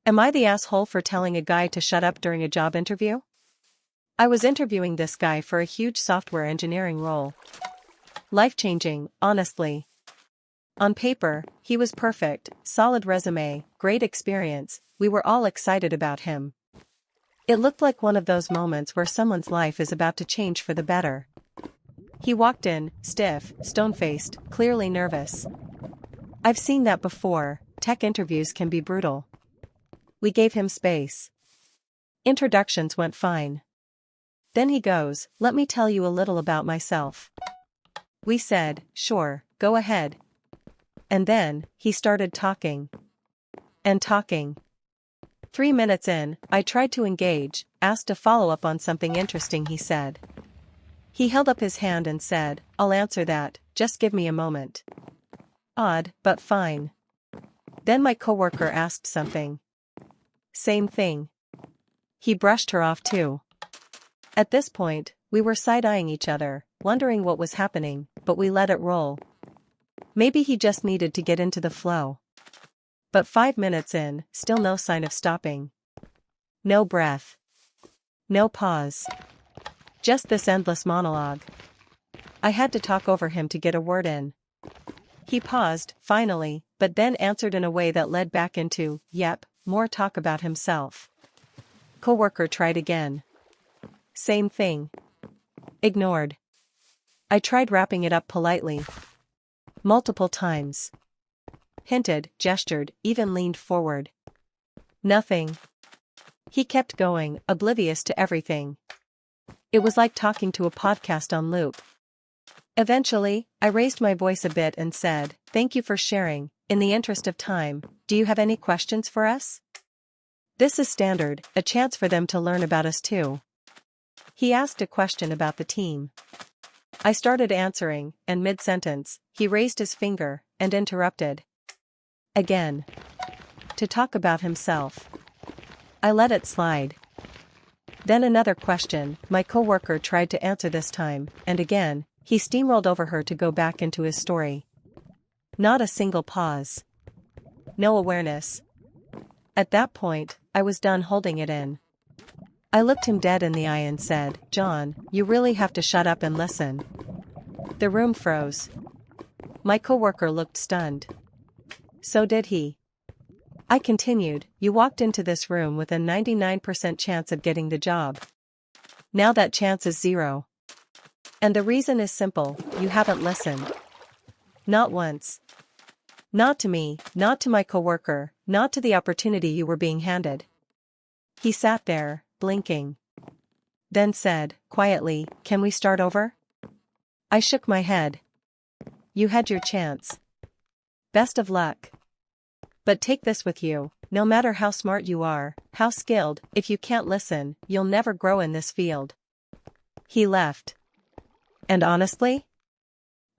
Am I the asshole for telling a guy to shut up during a job interview? I was interviewing this guy for a huge software engineering role. Life-changing, honestly. On paper, he was perfect, solid resume, great experience, we were all excited about him. It looked like one of those moments where someone's life is about to change for the better. He walked in, stiff, stone-faced, clearly nervous. I've seen that before, tech interviews can be brutal. We gave him space. Introductions went fine. Then he goes, "Let me tell you a little about myself." We said, "Sure, go ahead." And then, he started talking. And talking. 3 minutes in, I tried to engage, asked to follow up on something interesting he said. He held up his hand and said, "I'll answer that, just give me a moment." Odd, but fine. Then my coworker asked something. Same thing. He brushed her off too. At this point, we were side-eyeing each other, wondering what was happening, but we let it roll. Maybe he just needed to get into the flow. But 5 minutes in, still no sign of stopping. No breath. No pause. Just this endless monologue. I had to talk over him to get a word in. He paused, finally, but then answered in a way that led back into, "Yep, more talk about himself." Coworker tried again. Same thing. Ignored. I tried wrapping it up politely. Multiple times. Hinted, gestured, even leaned forward. Nothing. He kept going, oblivious to everything. It was like talking to a podcast on loop. Eventually, I raised my voice a bit and said, "Thank you for sharing. In the interest of time, do you have any questions for us?" This is standard, a chance for them to learn about us too. He asked a question about the team. I started answering, and mid-sentence, he raised his finger, and interrupted. Again. To talk about himself. I let it slide. Then another question, my coworker tried to answer this time, and again, he steamrolled over her to go back into his story. Not a single pause. No awareness. At that point, I was done holding it in. I looked him dead in the eye and said, "John, you really have to shut up and listen." The room froze. My coworker looked stunned. So did he. I continued, "You walked into this room with a 99% chance of getting the job. Now that chance is 0. And the reason is simple, you haven't listened. Not once. Not to me, not to my coworker, not to the opportunity you were being handed." He sat there, blinking. Then said, quietly, "Can we start over?" I shook my head. "You had your chance. Best of luck. But take this with you, no matter how smart you are, how skilled, if you can't listen, you'll never grow in this field." He left. And honestly?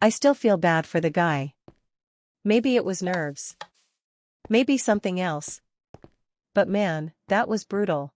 I still feel bad for the guy. Maybe it was nerves. Maybe something else. But man, that was brutal.